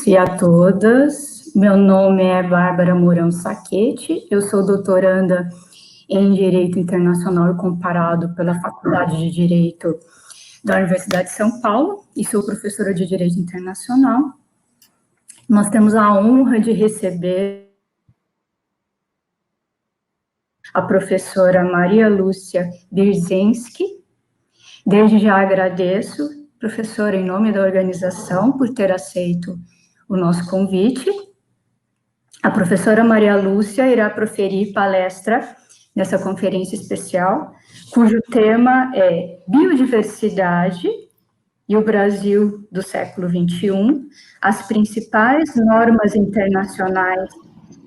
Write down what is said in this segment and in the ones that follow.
e a todas. Meu nome é Bárbara Mourão Saquete, eu sou doutoranda em Direito Internacional e Comparado pela Faculdade de Direito da Universidade de São Paulo e sou professora de Direito Internacional. Nós temos a honra de receber a professora Maria Lúcia Birzynski. Desde já agradeço, professora, em nome da organização, por ter aceito o nosso convite. A professora Maria Lúcia irá proferir palestra nessa conferência especial, cujo tema é Biodiversidade e o Brasil do século XXI, as principais normas internacionais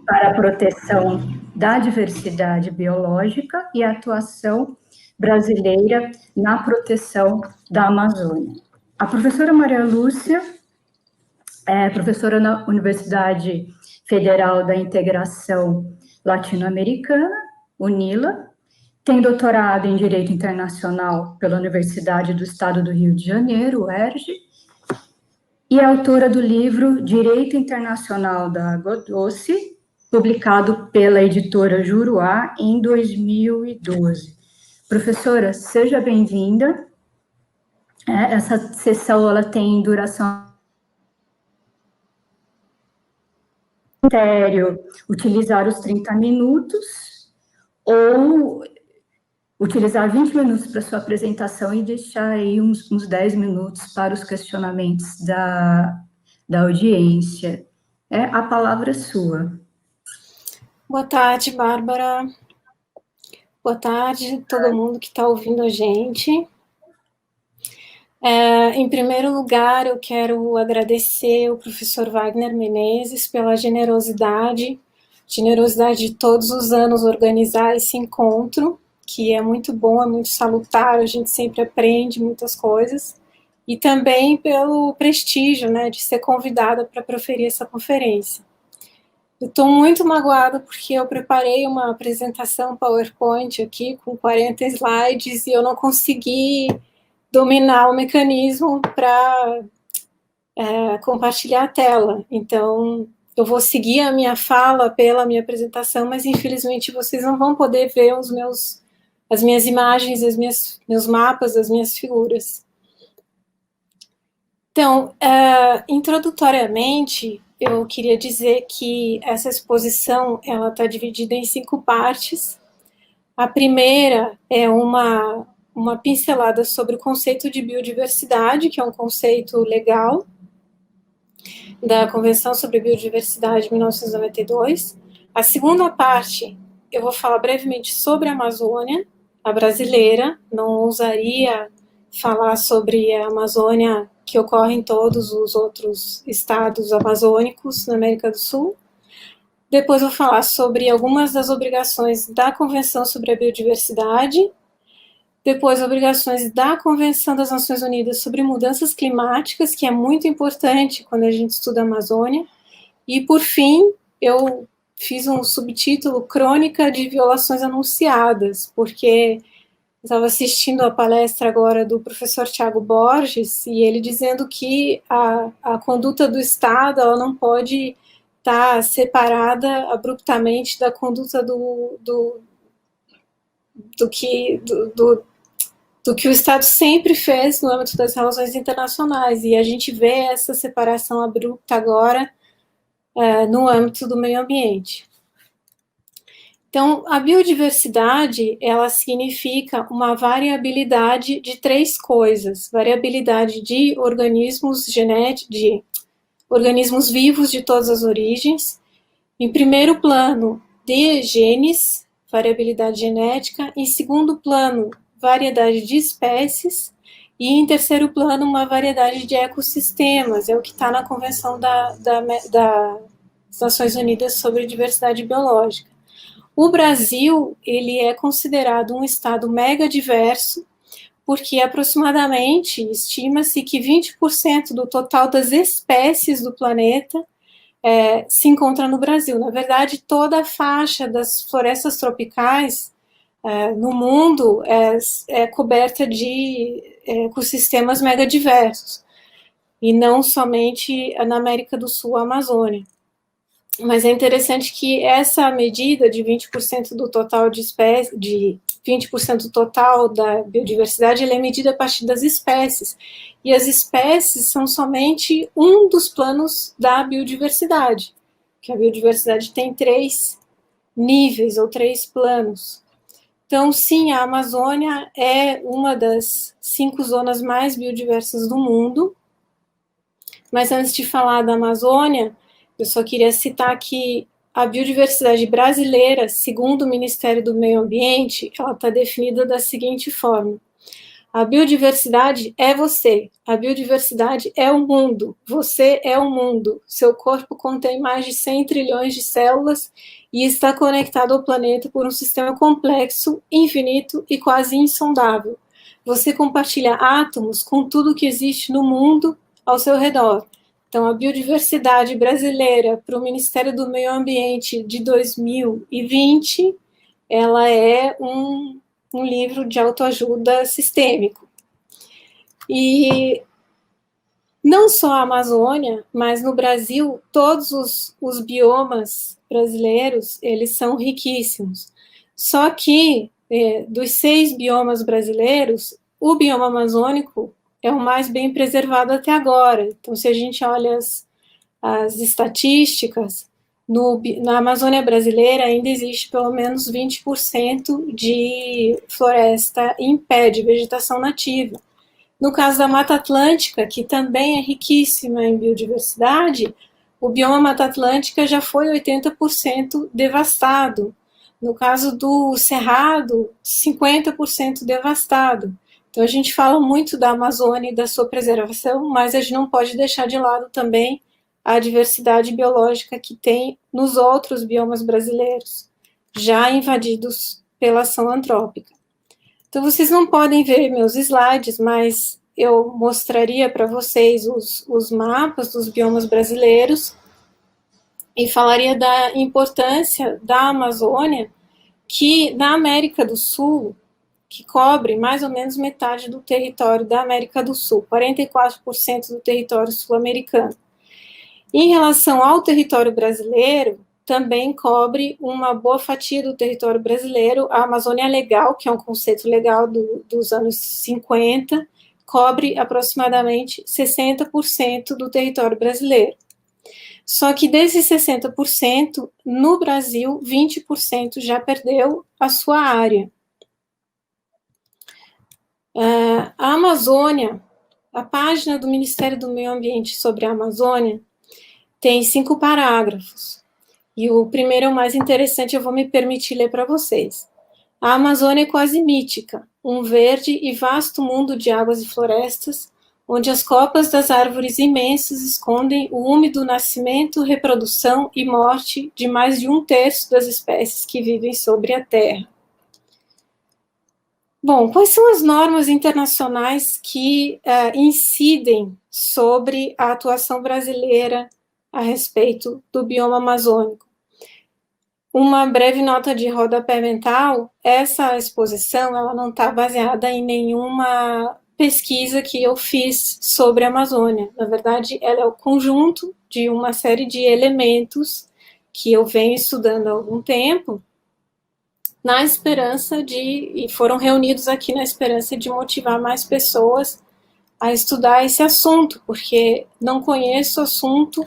para a proteção da diversidade biológica e a atuação brasileira na proteção da Amazônia. A professora Maria Lúcia é professora na Universidade Federal da Integração Latino-Americana, UNILA, tem doutorado em Direito Internacional pela Universidade do Estado do Rio de Janeiro, UERJ, e é autora do livro Direito Internacional da Água Doce, publicado pela editora Juruá em 2012. Professora, seja bem-vinda. Essa sessão ela tem duração critério, utilizar os 30 minutos ou utilizar 20 minutos para sua apresentação e deixar aí uns 10 minutos para os questionamentos da audiência. A palavra é sua. Boa tarde, Bárbara. Boa tarde a todo mundo que está ouvindo a gente. Em primeiro lugar, eu quero agradecer ao professor Wagner Menezes pela generosidade de todos os anos organizar esse encontro, que é muito bom, é muito salutar, a gente sempre aprende muitas coisas, e também pelo prestígio, né, de ser convidada para proferir essa conferência. Eu estou muito magoada porque eu preparei uma apresentação PowerPoint aqui com 40 slides e eu não consegui dominar o mecanismo para compartilhar a tela. Então, eu vou seguir a minha fala pela minha apresentação, mas infelizmente vocês não vão poder ver as minhas imagens, meus mapas, as minhas figuras. Então, introdutoriamente, eu queria dizer que essa exposição ela está dividida em 5 partes. A primeira é uma pincelada sobre o conceito de biodiversidade, que é um conceito legal da Convenção sobre Biodiversidade de 1992. A segunda parte, eu vou falar brevemente sobre a Amazônia, a brasileira, não ousaria falar sobre a Amazônia que ocorre em todos os outros estados amazônicos na América do Sul. Depois vou falar sobre algumas das obrigações da Convenção sobre a Biodiversidade, depois obrigações da Convenção das Nações Unidas sobre Mudanças Climáticas, que é muito importante quando a gente estuda a Amazônia, e por fim, eu fiz um subtítulo Crônica de Violações Anunciadas, porque eu estava assistindo a palestra agora do professor Tiago Borges, e ele dizendo que a conduta do Estado ela não pode estar separada abruptamente da conduta do que o Estado sempre fez no âmbito das relações internacionais, e a gente vê essa separação abrupta agora no âmbito do meio ambiente. Então, a biodiversidade, ela significa uma variabilidade de 3 coisas: variabilidade de organismos genéticos, de organismos vivos de todas as origens, em primeiro plano, de genes, variabilidade genética, em segundo plano, variedade de espécies, e em terceiro plano, uma variedade de ecossistemas, é o que está na Convenção das Nações Unidas sobre Diversidade Biológica. O Brasil, ele é considerado um estado mega diverso, porque aproximadamente estima-se que 20% do total das espécies do planeta se encontra no Brasil. Na verdade, toda a faixa das florestas tropicais no mundo é coberta de ecossistemas megadiversos. e não somente na América do Sul, a Amazônia. Mas é interessante que essa medida de 20% do total de espécies, de 20% do total da biodiversidade, ela é medida a partir das espécies. E as espécies são somente um dos planos da biodiversidade, que a biodiversidade tem 3 níveis ou 3 planos. Então, sim, a Amazônia é uma das 5 zonas mais biodiversas do mundo. Mas antes de falar da Amazônia, eu só queria citar que a biodiversidade brasileira, segundo o Ministério do Meio Ambiente, ela está definida da seguinte forma: a biodiversidade é você, a biodiversidade é o mundo, você é o mundo, seu corpo contém mais de 100 trilhões de células e está conectado ao planeta por um sistema complexo, infinito e quase insondável. Você compartilha átomos com tudo que existe no mundo ao seu redor. Então, a biodiversidade brasileira para o Ministério do Meio Ambiente de 2020, ela é um livro de autoajuda sistêmico. E não só a Amazônia, mas no Brasil, todos os biomas brasileiros, eles são riquíssimos. Só que, dos 6 biomas brasileiros, o bioma amazônico é o mais bem preservado até agora. Então, se a gente olha as estatísticas, na Amazônia brasileira ainda existe pelo menos 20% de floresta em pé, de vegetação nativa. No caso da Mata Atlântica, que também é riquíssima em biodiversidade, o bioma Mata Atlântica já foi 80% devastado. No caso do Cerrado, 50% devastado. Então, a gente fala muito da Amazônia e da sua preservação, mas a gente não pode deixar de lado também a diversidade biológica que tem nos outros biomas brasileiros, já invadidos pela ação antrópica. Então, vocês não podem ver meus slides, mas eu mostraria para vocês os mapas dos biomas brasileiros e falaria da importância da Amazônia, que na América do Sul, que cobre mais ou menos metade do território da América do Sul, 44% do território sul-americano. Em relação ao território brasileiro, também cobre uma boa fatia do território brasileiro. A Amazônia Legal, que é um conceito legal dos anos 50, cobre aproximadamente 60% do território brasileiro. Só que desses 60%, no Brasil, 20% já perdeu a sua área. A Amazônia, a página do Ministério do Meio Ambiente sobre a Amazônia, tem 5 parágrafos. E o primeiro é o mais interessante, eu vou me permitir ler para vocês. A Amazônia é quase mítica, um verde e vasto mundo de águas e florestas, onde as copas das árvores imensas escondem o úmido nascimento, reprodução e morte de mais de 1/3 das espécies que vivem sobre a Terra. Bom, quais são as normas internacionais que incidem sobre a atuação brasileira a respeito do bioma amazônico? Uma breve nota de rodapé mental: essa exposição ela não está baseada em nenhuma pesquisa que eu fiz sobre a Amazônia. Na verdade, ela é o conjunto de uma série de elementos que eu venho estudando há algum tempo, na esperança e foram reunidos aqui na esperança de motivar mais pessoas a estudar esse assunto, porque não conheço assunto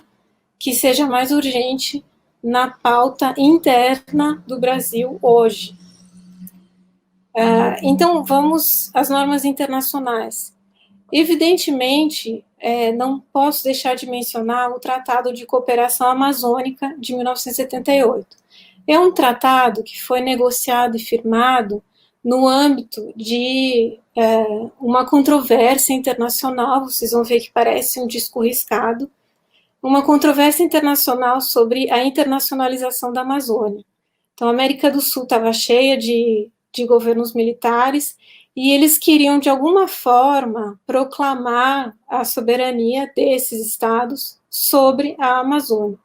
que seja mais urgente na pauta interna do Brasil hoje. Então, vamos às normas internacionais. Evidentemente, não posso deixar de mencionar o Tratado de Cooperação Amazônica de 1978. É um tratado que foi negociado e firmado no âmbito de uma controvérsia internacional. Vocês vão ver que parece um disco riscado, uma controvérsia internacional sobre a internacionalização da Amazônia. Então, a América do Sul estava cheia de governos militares e eles queriam, de alguma forma, proclamar a soberania desses estados sobre a Amazônia.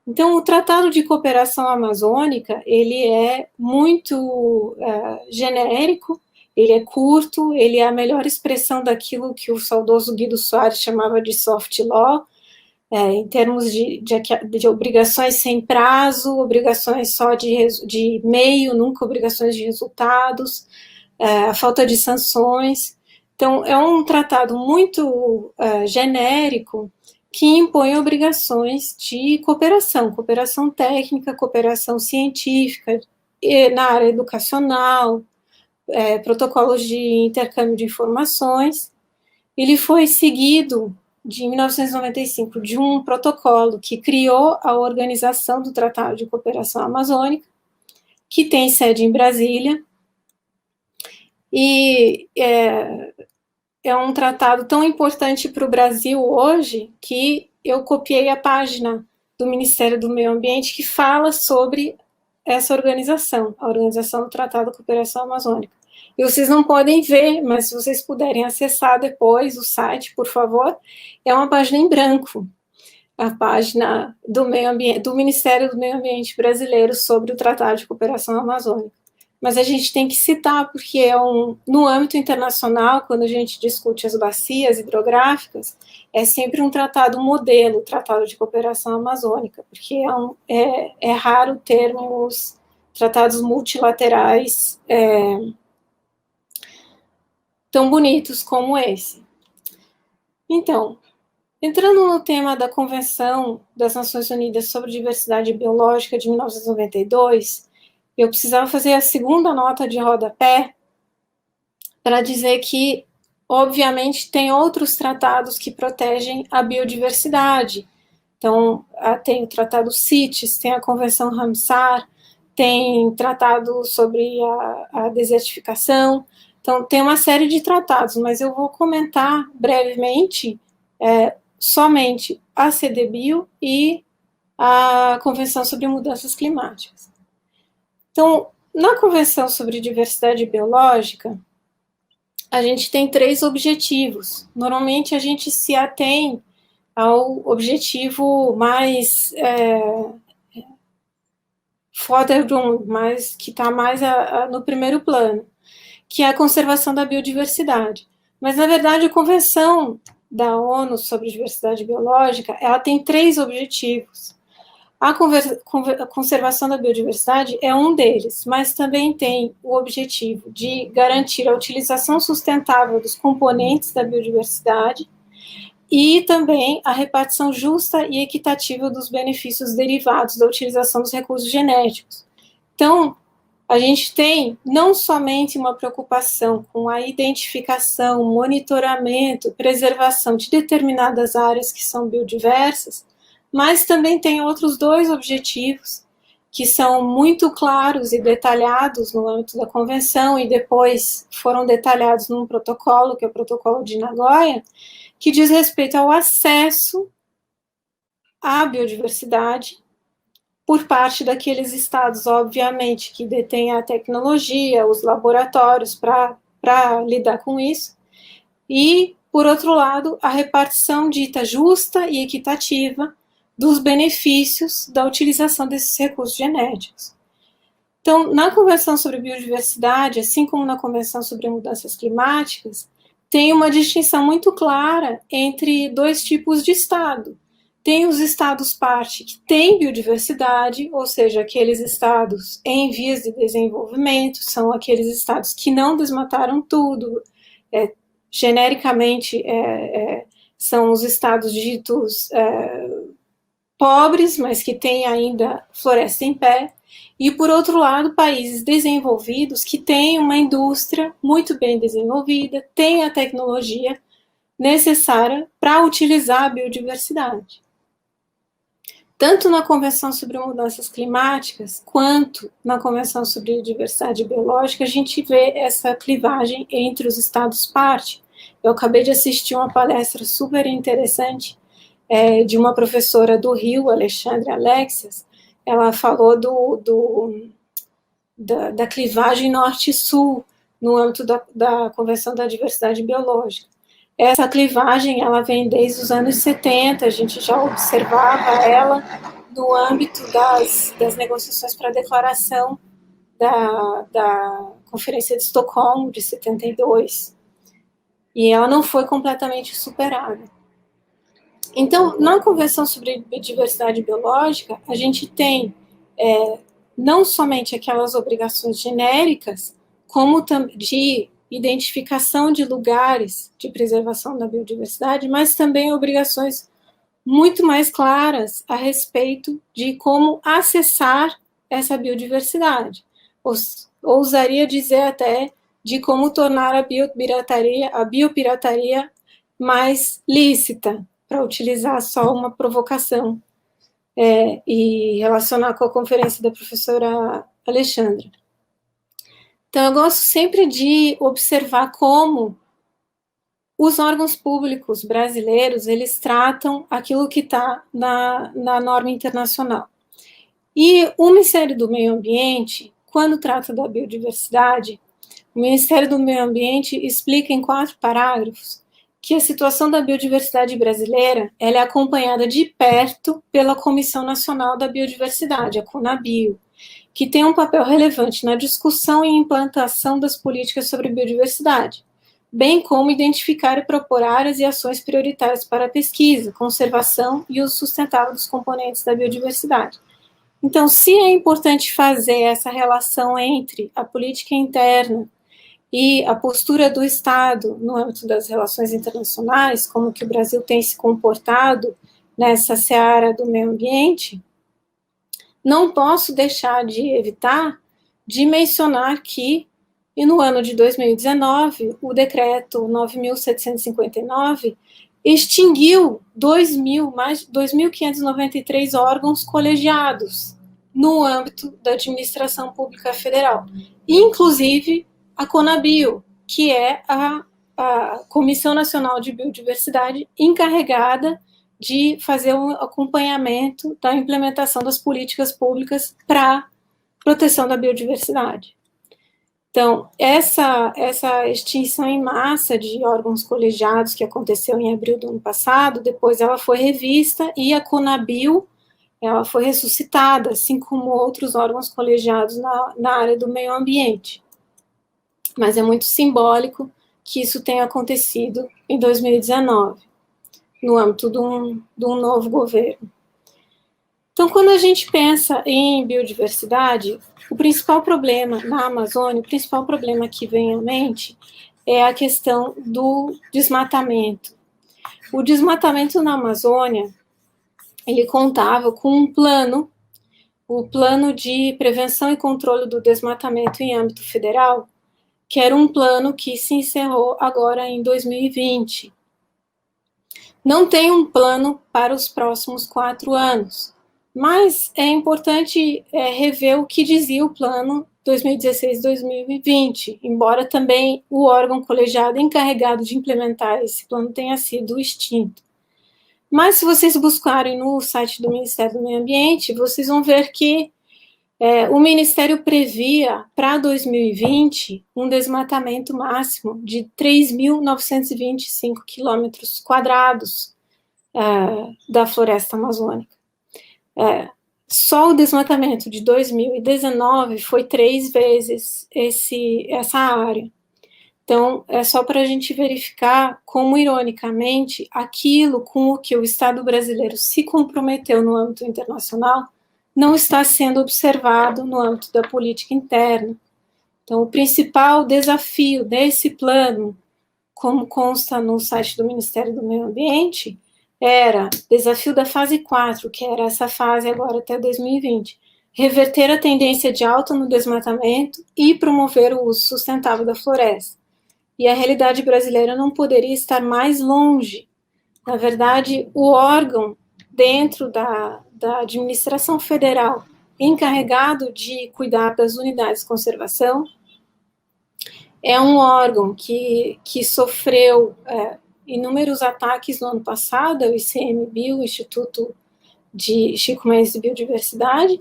Então, o Tratado de Cooperação Amazônica, ele é muito genérico, ele é curto, ele é a melhor expressão daquilo que o saudoso Guido Soares chamava de soft law, em termos de obrigações sem prazo, obrigações só de meio, nunca obrigações de resultados, a falta de sanções. Então, é um tratado muito genérico que impõe obrigações de cooperação técnica, cooperação científica, na área educacional, protocolos de intercâmbio de informações. Ele foi seguido, de 1995, de um protocolo que criou a Organização do Tratado de Cooperação Amazônica, que tem sede em Brasília, e é um tratado tão importante para o Brasil hoje que eu copiei a página do Ministério do Meio Ambiente que fala sobre essa organização, a Organização do Tratado de Cooperação Amazônica. E vocês não podem ver, mas se vocês puderem acessar depois o site, por favor, é uma página em branco, a página do Ministério do Meio Ambiente brasileiro sobre o Tratado de Cooperação Amazônica. Mas a gente tem que citar, porque no âmbito internacional, quando a gente discute as bacias hidrográficas, é sempre um tratado modelo, o Tratado de Cooperação Amazônica, porque é raro termos tratados multilaterais tão bonitos como esse. Então, entrando no tema da Convenção das Nações Unidas sobre Diversidade Biológica de 1992, eu precisava fazer a segunda nota de rodapé para dizer que, obviamente, tem outros tratados que protegem a biodiversidade. Então, tem o Tratado CITES, tem a Convenção Ramsar, tem tratado sobre a desertificação. Então, tem uma série de tratados, mas eu vou comentar brevemente somente a CDBio e a Convenção sobre Mudanças Climáticas. Então, na Convenção sobre Diversidade Biológica, a gente tem 3 objetivos. Normalmente, a gente se atém ao objetivo mais vordergrund, que está mais no primeiro plano, que é a conservação da biodiversidade. Mas, na verdade, a Convenção da ONU sobre Diversidade Biológica, ela tem 3 objetivos. A conservação da biodiversidade é um deles, mas também tem o objetivo de garantir a utilização sustentável dos componentes da biodiversidade e também a repartição justa e equitativa dos benefícios derivados da utilização dos recursos genéticos. Então, a gente tem não somente uma preocupação com a identificação, monitoramento, preservação de determinadas áreas que são biodiversas, mas também tem outros 2 objetivos que são muito claros e detalhados no âmbito da Convenção e depois foram detalhados num protocolo, que é o Protocolo de Nagoya, que diz respeito ao acesso à biodiversidade por parte daqueles estados, obviamente, que detêm a tecnologia, os laboratórios para lidar com isso, e, por outro lado, a repartição dita justa e equitativa dos benefícios da utilização desses recursos genéticos. Então, na Convenção sobre Biodiversidade, assim como na Convenção sobre Mudanças Climáticas, tem uma distinção muito clara entre 2 tipos de estado. Tem os estados-parte que têm biodiversidade, ou seja, aqueles estados em vias de desenvolvimento, são aqueles estados que não desmataram tudo, genericamente são os estados ditos pobres, mas que têm ainda floresta em pé, e, por outro lado, países desenvolvidos que têm uma indústria muito bem desenvolvida, têm a tecnologia necessária para utilizar a biodiversidade. Tanto na Convenção sobre Mudanças Climáticas, quanto na Convenção sobre Diversidade Biológica, a gente vê essa clivagem entre os estados-parte. Eu acabei de assistir uma palestra super interessante de uma professora do Rio, Alexandre Alexias. Ela falou da clivagem norte-sul no âmbito da Convenção da Diversidade Biológica. Essa clivagem ela vem desde os anos 70, a gente já observava ela no âmbito das negociações para a declaração da Conferência de Estocolmo, de 72, e ela não foi completamente superada. Então, na Convenção sobre Biodiversidade Biológica, a gente tem não somente aquelas obrigações genéricas, como de identificação de lugares de preservação da biodiversidade, mas também obrigações muito mais claras a respeito de como acessar essa biodiversidade. Ousaria dizer até de como tornar a biopirataria mais lícita, para utilizar só uma provocação e relacionar com a conferência da professora Alexandra. Então, eu gosto sempre de observar como os órgãos públicos brasileiros, eles tratam aquilo que está na norma internacional. E o Ministério do Meio Ambiente, quando trata da biodiversidade, o Ministério do Meio Ambiente explica em 4 parágrafos que a situação da biodiversidade brasileira ela é acompanhada de perto pela Comissão Nacional da Biodiversidade, a CONABio, que tem um papel relevante na discussão e implantação das políticas sobre biodiversidade, bem como identificar e propor áreas e ações prioritárias para a pesquisa, conservação e uso sustentável dos componentes da biodiversidade. Então, se é importante fazer essa relação entre a política interna e a postura do Estado no âmbito das relações internacionais, como que o Brasil tem se comportado nessa seara do meio ambiente, não posso deixar de evitar de mencionar que, e no ano de 2019, o decreto 9.759 extinguiu mais de 2.593 órgãos colegiados no âmbito da administração pública federal, inclusive a CONABio, que é a Comissão Nacional de Biodiversidade encarregada de fazer um acompanhamento da implementação das políticas públicas para proteção da biodiversidade. Então, essa extinção em massa de órgãos colegiados que aconteceu em abril do ano passado, depois ela foi revista e a CONABio ela foi ressuscitada, assim como outros órgãos colegiados na área do meio ambiente. Mas é muito simbólico que isso tenha acontecido em 2019, no âmbito de um novo governo. Então, quando a gente pensa em biodiversidade, o principal problema na Amazônia, o principal problema que vem à mente é a questão do desmatamento. O desmatamento na Amazônia, ele contava com um plano, o Plano de Prevenção e Controle do Desmatamento em âmbito federal, que era um plano que se encerrou agora em 2020. Não tem um plano para os próximos 4 anos, mas é importante rever o que dizia o plano 2016-2020, embora também o órgão colegiado encarregado de implementar esse plano tenha sido extinto. Mas se vocês buscarem no site do Ministério do Meio Ambiente, vocês vão ver que o Ministério previa para 2020 um desmatamento máximo de 3.925 quilômetros quadrados da floresta amazônica. Só o desmatamento de 2019 foi 3 vezes essa área. Então, é só para a gente verificar como, ironicamente, aquilo com o que o Estado brasileiro se comprometeu no âmbito internacional não está sendo observado no âmbito da política interna. Então, o principal desafio desse plano, como consta no site do Ministério do Meio Ambiente, era desafio da fase 4, que era essa fase agora até 2020, reverter a tendência de alta no desmatamento e promover o uso sustentável da floresta. E a realidade brasileira não poderia estar mais longe. Na verdade, o órgão dentro da administração federal encarregado de cuidar das unidades de conservação é um órgão que sofreu inúmeros ataques no ano passado, o ICMBio, o Instituto de Chico Mendes de Biodiversidade,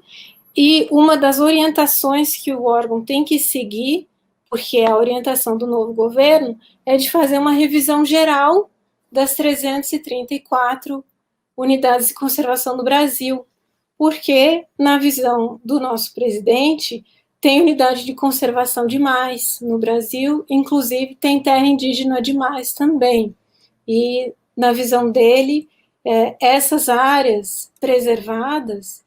e uma das orientações que o órgão tem que seguir, porque é a orientação do novo governo, é de fazer uma revisão geral das 334 unidades de conservação do Brasil, porque, na visão do nosso presidente, tem unidade de conservação demais no Brasil, inclusive tem terra indígena demais também. E, na visão dele, essas áreas preservadas,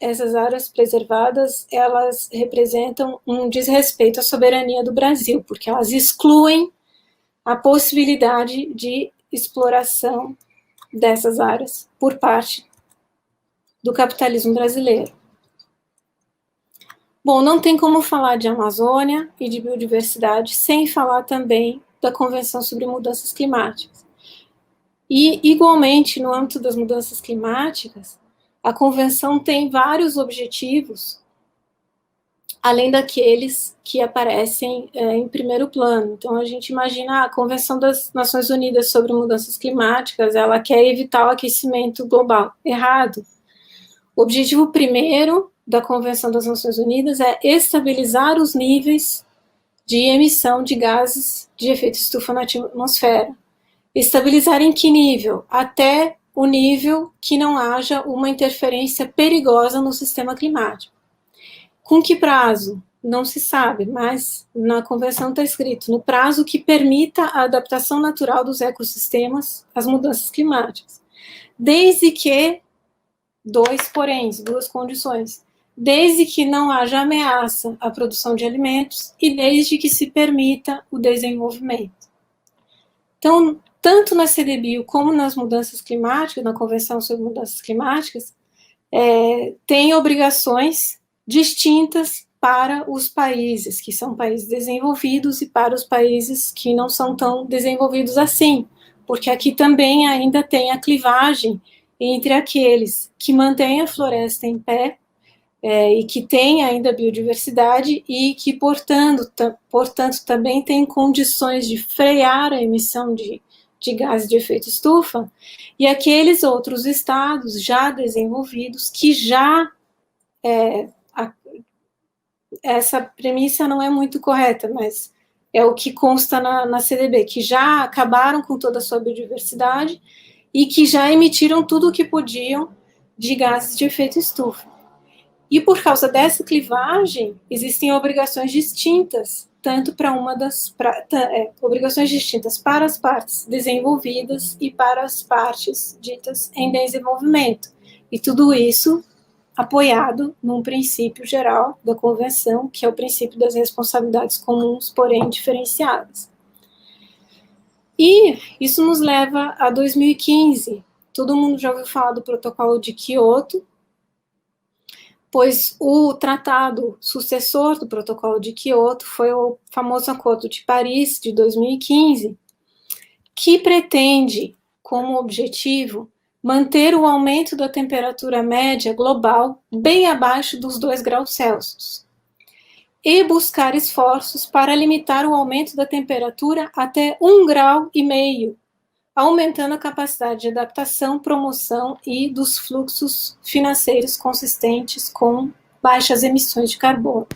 elas representam um desrespeito à soberania do Brasil, porque elas excluem a possibilidade de exploração dessas áreas por parte do capitalismo brasileiro. Bom, não tem como falar de Amazônia e de biodiversidade sem falar também da Convenção sobre Mudanças Climáticas. E, igualmente, no âmbito das mudanças climáticas, a Convenção tem vários objetivos, além daqueles que aparecem em primeiro plano. Então, a gente imagina a Convenção das Nações Unidas sobre Mudanças Climáticas, ela quer evitar o aquecimento global. Errado. O objetivo primeiro da Convenção das Nações Unidas é estabilizar os níveis de emissão de gases de efeito estufa na atmosfera. Estabilizar em que nível? Até o nível que não haja uma interferência perigosa no sistema climático. Com que prazo? Não se sabe, mas na Convenção está escrito, no prazo que permita a adaptação natural dos ecossistemas às mudanças climáticas. Desde que, duas condições, desde que não haja ameaça à produção de alimentos e desde que se permita o desenvolvimento. Então, tanto na CDBio como nas mudanças climáticas, na Convenção sobre Mudanças Climáticas, tem obrigações distintas para os países que são países desenvolvidos e para os países que não são tão desenvolvidos assim, porque aqui também ainda tem a clivagem entre aqueles que mantêm a floresta em pé e que têm ainda biodiversidade e que, portanto, também têm condições de frear a emissão de gases de efeito estufa, e aqueles outros estados já desenvolvidos que já essa premissa não é muito correta, mas é o que consta na CDB, que já acabaram com toda a sua biodiversidade e que já emitiram tudo o que podiam de gases de efeito estufa. E por causa dessa clivagem, existem obrigações distintas, obrigações distintas para as partes desenvolvidas e para as partes ditas em desenvolvimento. E tudo isso apoiado num princípio geral da Convenção, que é o princípio das responsabilidades comuns, porém diferenciadas. E isso nos leva a 2015. Todo mundo já ouviu falar do Protocolo de Quioto, pois o tratado sucessor do Protocolo de Quioto foi o famoso Acordo de Paris, de 2015, que pretende, como objetivo, manter o aumento da temperatura média global bem abaixo dos 2 graus Celsius e buscar esforços para limitar o aumento da temperatura até 1,5 grau, aumentando a capacidade de adaptação, promoção e dos fluxos financeiros consistentes com baixas emissões de carbono.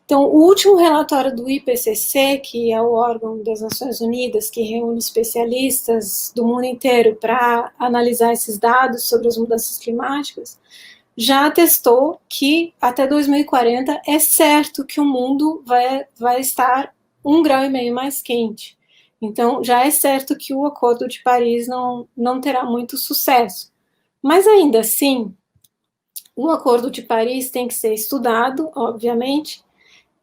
Então, o último relatório do IPCC, que é o órgão das Nações Unidas, que reúne especialistas do mundo inteiro para analisar esses dados sobre as mudanças climáticas, já atestou que até 2040 é certo que o mundo vai estar 1,5 grau mais quente. Então, já é certo que o Acordo de Paris não terá muito sucesso. Mas, ainda assim, o Acordo de Paris tem que ser estudado, obviamente,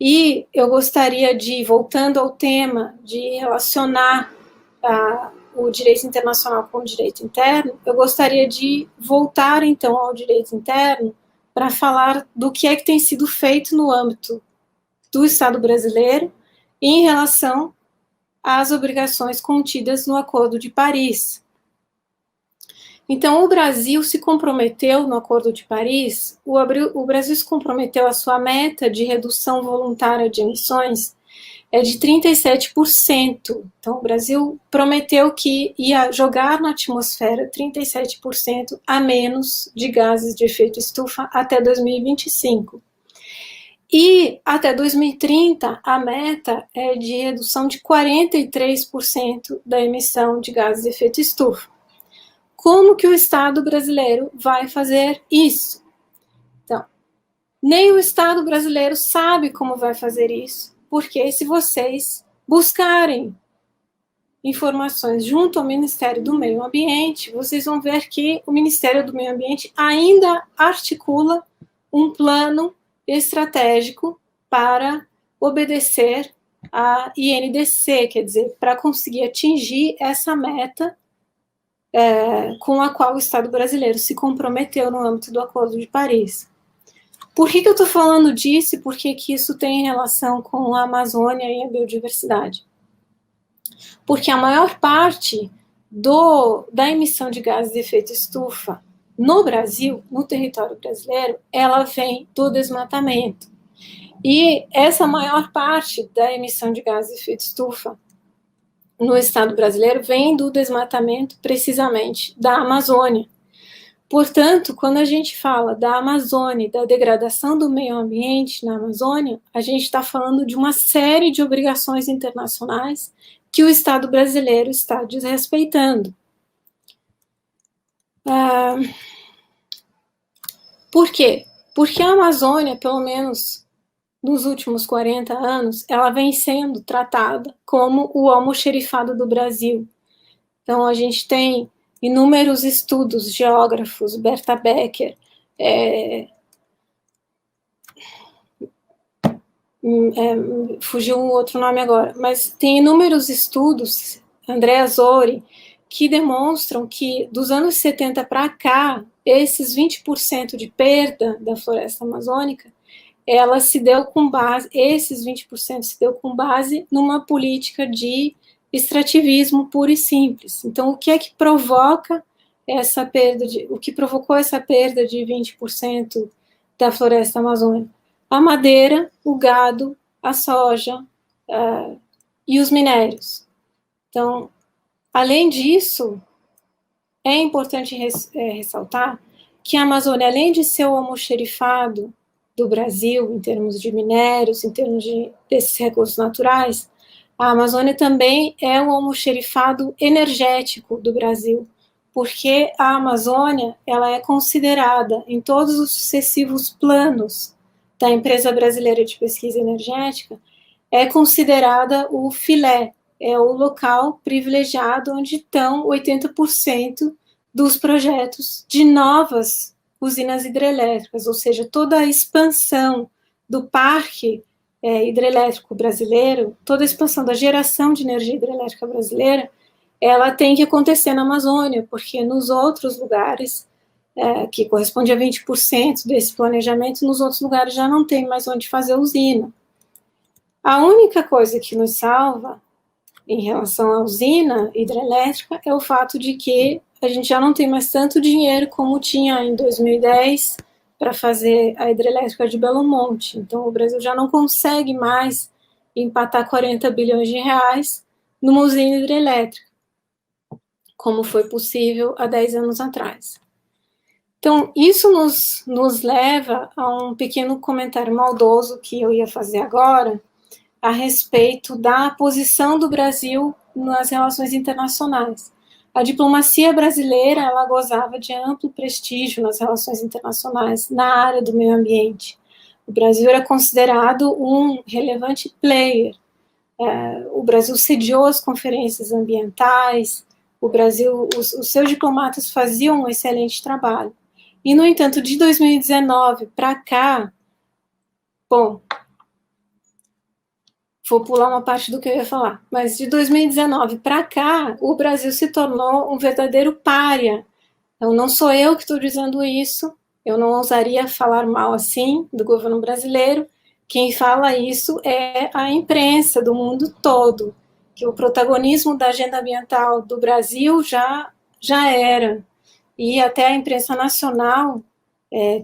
e eu gostaria de, voltando ao tema de relacionar o direito internacional com o direito interno, eu gostaria de voltar, então, ao direito interno para falar do que é que tem sido feito no âmbito do Estado brasileiro em relação às obrigações contidas no Acordo de Paris. Então, o Brasil se comprometeu no Acordo de Paris, o Brasil se comprometeu a sua meta de redução voluntária de emissões de 37%. Então, o Brasil prometeu que ia jogar na atmosfera 37% a menos de gases de efeito estufa até 2025. E até 2030, a meta é de redução de 43% da emissão de gases de efeito estufa. Como que o Estado brasileiro vai fazer isso? Então, Nem o Estado brasileiro sabe como vai fazer isso, porque se vocês buscarem informações junto ao Ministério do Meio Ambiente, vocês vão ver que o Ministério do Meio Ambiente ainda articula um plano estratégico para obedecer a INDC, quer dizer, para conseguir atingir essa meta com a qual o Estado brasileiro se comprometeu no âmbito do Acordo de Paris. Por que eu estou falando disso e por que isso tem relação com a Amazônia e a biodiversidade? Porque a maior parte da emissão de gases de efeito estufa no Brasil, no território brasileiro, ela vem do desmatamento. E essa maior parte da emissão de gases de efeito estufa no estado brasileiro vem do desmatamento, precisamente, da Amazônia. Portanto, quando a gente fala da Amazônia, da degradação do meio ambiente na Amazônia, a gente está falando de uma série de obrigações internacionais que o Estado brasileiro está desrespeitando. Por quê? Porque a Amazônia, pelo menos nos últimos 40 anos, ela vem sendo tratada como o almoxerifado do Brasil. Então, a gente tem inúmeros estudos, geógrafos, Berta Becker, fugiu um outro nome agora, mas tem inúmeros estudos, Andrea Zori, que demonstram que dos anos 70 para cá, esses 20% de perda da floresta amazônica, ela se deu com base, esses 20% se deu com base numa política de extrativismo puro e simples. Então, o que é que provoca essa perda, o que provocou essa perda de 20% da floresta amazônica? A madeira, o gado, a soja e os minérios. Então, além disso, é importante ressaltar que a Amazônia, além de ser o almoxerifado do Brasil, em termos de minérios, em termos desses recursos naturais, a Amazônia também é o almoxerifado energético do Brasil, porque a Amazônia ela é considerada em todos os sucessivos planos da Empresa Brasileira de Pesquisa Energética, é considerada o filé, é o local privilegiado onde estão 80% dos projetos de novas usinas hidrelétricas, ou seja, toda a expansão do parque hidrelétrico brasileiro, toda a expansão da geração de energia hidrelétrica brasileira, ela tem que acontecer na Amazônia, porque nos outros lugares, que corresponde a 20% desse planejamento, nos outros lugares já não tem mais onde fazer usina. A única coisa que nos salva em relação à usina hidrelétrica é o fato de que a gente já não tem mais tanto dinheiro como tinha em 2010 para fazer a hidrelétrica de Belo Monte. Então, o Brasil já não consegue mais empatar 40 bilhões de reais numa usina hidrelétrica, como foi possível há 10 anos atrás. Então, isso nos leva a um pequeno comentário maldoso que eu ia fazer agora, a respeito da posição do Brasil nas relações internacionais. A diplomacia brasileira, ela gozava de amplo prestígio nas relações internacionais, na área do meio ambiente. O Brasil era considerado um relevante player. O Brasil sediou as conferências ambientais, o Brasil, os seus diplomatas faziam um excelente trabalho. E, no entanto, de 2019 para cá, bom, vou pular uma parte do que eu ia falar, mas de 2019 para cá, o Brasil se tornou um verdadeiro pária. Então, não sou eu que estou dizendo isso, eu não ousaria falar mal assim do governo brasileiro, quem fala isso é a imprensa do mundo todo, que o protagonismo da agenda ambiental do Brasil já era. E até a imprensa nacional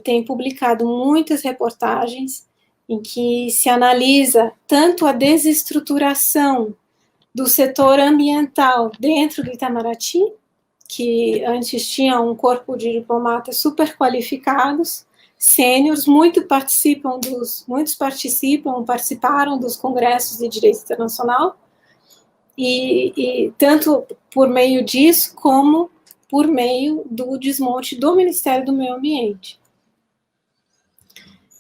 tem publicado muitas reportagens em que se analisa tanto a desestruturação do setor ambiental dentro do Itamaraty, que antes tinha um corpo de diplomatas super qualificados, sêniores, muitos participaram dos congressos de direito internacional, e tanto por meio disso, como por meio do desmonte do Ministério do Meio Ambiente.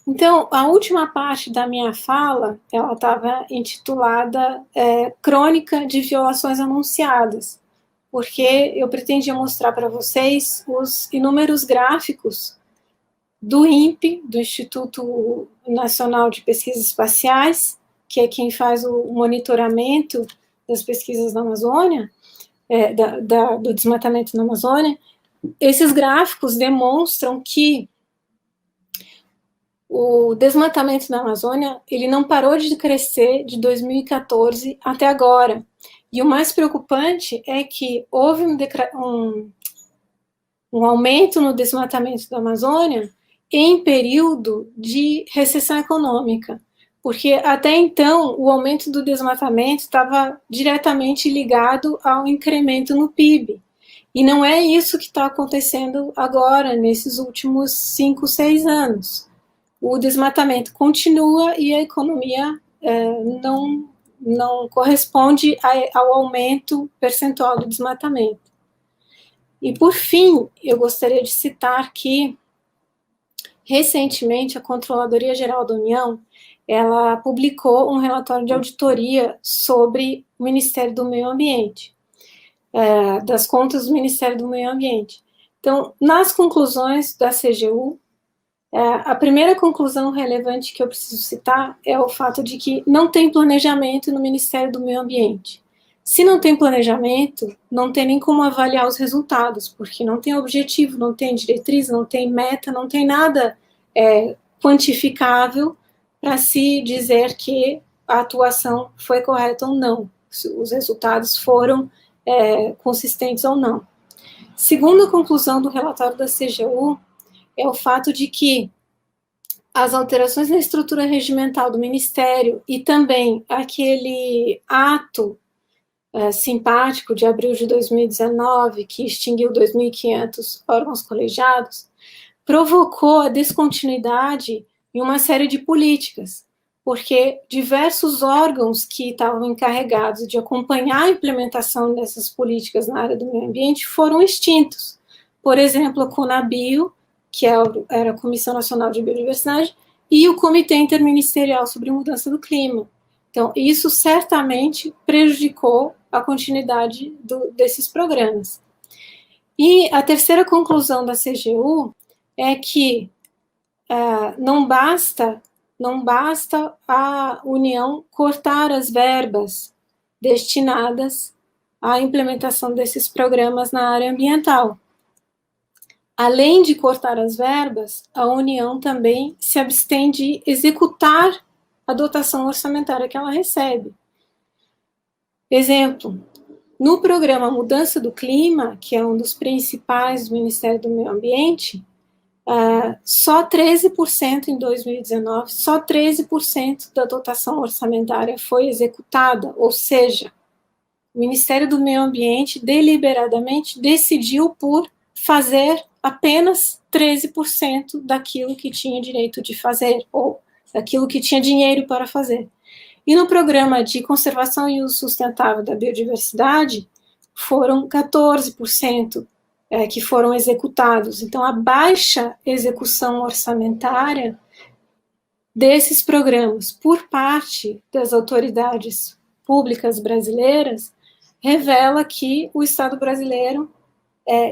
Então, a última parte da minha fala, ela estava intitulada Crônica de Violações Anunciadas, porque eu pretendia mostrar para vocês os inúmeros gráficos do INPE, do Instituto Nacional de Pesquisas Espaciais, que é quem faz o monitoramento das pesquisas na Amazônia, do desmatamento na Amazônia. Esses gráficos demonstram que o desmatamento na Amazônia, ele não parou de crescer de 2014 até agora. E o mais preocupante é que houve um aumento no desmatamento da Amazônia em período de recessão econômica, porque até então o aumento do desmatamento estava diretamente ligado ao incremento no PIB. E não é isso que está acontecendo agora, nesses últimos 5, 6 anos. O desmatamento continua e a economia não corresponde ao aumento percentual do desmatamento. E, por fim, eu gostaria de citar que, recentemente, a Controladoria Geral da União, ela publicou um relatório de auditoria sobre o Ministério do Meio Ambiente, das contas do Ministério do Meio Ambiente. Então, nas conclusões da CGU, a primeira conclusão relevante que eu preciso citar é o fato de que não tem planejamento no Ministério do Meio Ambiente. Se não tem planejamento, não tem nem como avaliar os resultados, porque não tem objetivo, não tem diretriz, não tem meta, não tem nada quantificável para se dizer que a atuação foi correta ou não, se os resultados foram consistentes ou não. Segunda conclusão do relatório da CGU é o fato de que as alterações na estrutura regimental do Ministério e também aquele ato simpático de abril de 2019, que extinguiu 2.500 órgãos colegiados, provocou a descontinuidade em uma série de políticas, porque diversos órgãos que estavam encarregados de acompanhar a implementação dessas políticas na área do meio ambiente foram extintos. Por exemplo, a Conabio, que era a Comissão Nacional de Biodiversidade, e o Comitê Interministerial sobre Mudança do Clima. Então, isso certamente prejudicou a continuidade desses programas. E a terceira conclusão da CGU é que não basta a União cortar as verbas destinadas à implementação desses programas na área ambiental. Além de cortar as verbas, a União também se abstém de executar a dotação orçamentária que ela recebe. Exemplo, no programa Mudança do Clima, que é um dos principais do Ministério do Meio Ambiente, só 13% em 2019, só 13% da dotação orçamentária foi executada, ou seja, o Ministério do Meio Ambiente deliberadamente decidiu por fazer apenas 13% daquilo que tinha direito de fazer, ou daquilo que tinha dinheiro para fazer. E no programa de conservação e uso sustentável da biodiversidade, foram 14% que foram executados. Então, a baixa execução orçamentária desses programas por parte das autoridades públicas brasileiras revela que o Estado brasileiro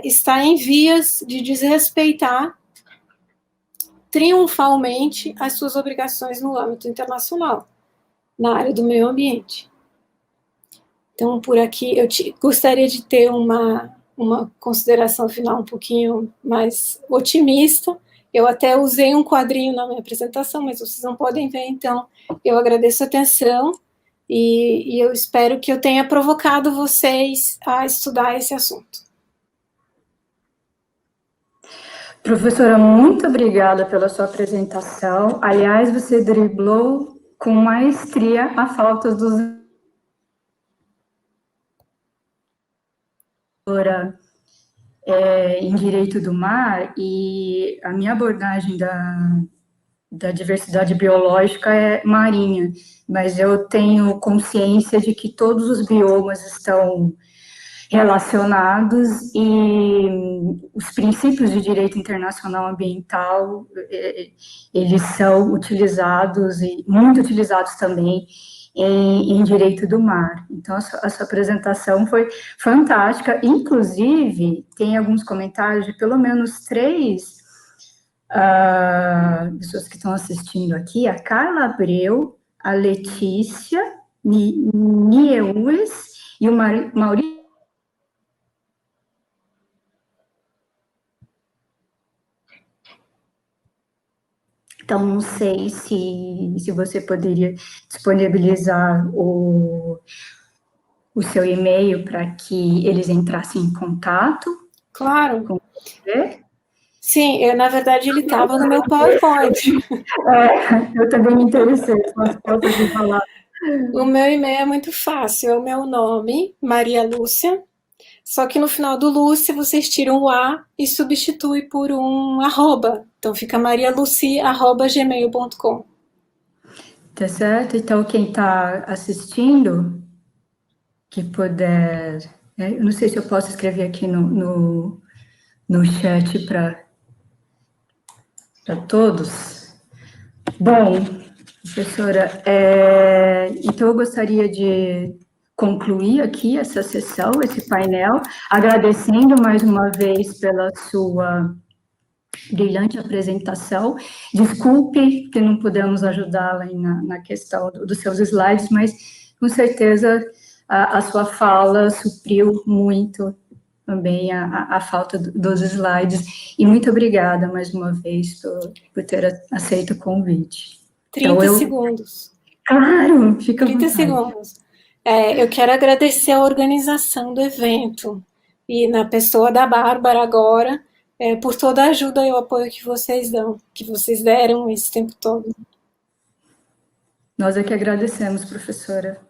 está em vias de desrespeitar triunfalmente as suas obrigações no âmbito internacional, na área do meio ambiente. Então, por aqui, eu gostaria de ter uma consideração final um pouquinho mais otimista. Eu até usei um quadrinho na minha apresentação, mas vocês não podem ver, então eu agradeço a atenção e eu espero que eu tenha provocado vocês a estudar esse assunto. Professora, muito obrigada pela sua apresentação. Aliás, você driblou com maestria a falta dos em direito do mar, e a minha abordagem da diversidade biológica é marinha, mas eu tenho consciência de que todos os biomas estão relacionados, e os princípios de direito internacional ambiental, eles são utilizados, e muito utilizados também, em direito do mar. Então, a sua apresentação foi fantástica. Inclusive, tem alguns comentários de pelo menos 3 pessoas que estão assistindo aqui: a Carla Abreu, a Letícia Nieues e o Maurício. Então, não sei se você poderia disponibilizar o seu e-mail para que eles entrassem em contato. Claro. Com você. Sim, na verdade, ele estava no meu PowerPoint. Eu também me interessei, mas posso falar. O meu e-mail é muito fácil, é o meu nome, Maria Lúcia, só que no final do Lúcia vocês tiram o A e substitui por um arroba. Então fica marialuci@gmail.com. Tá certo? Então, quem está assistindo, que puder... Eu não sei se eu posso escrever aqui no chat para todos. Bom, professora, então eu gostaria de concluir aqui essa sessão, esse painel, agradecendo mais uma vez pela sua brilhante apresentação. Desculpe que não pudemos ajudá-la na questão dos seus slides, mas com certeza a sua fala supriu muito também a falta dos slides, e muito obrigada mais uma vez por ter aceito o convite. 30 segundos. Claro, fica 30 segundos. Eu quero agradecer a organização do evento, e na pessoa da Bárbara agora, por toda a ajuda e o apoio que vocês deram esse tempo todo. Nós é que agradecemos, professora.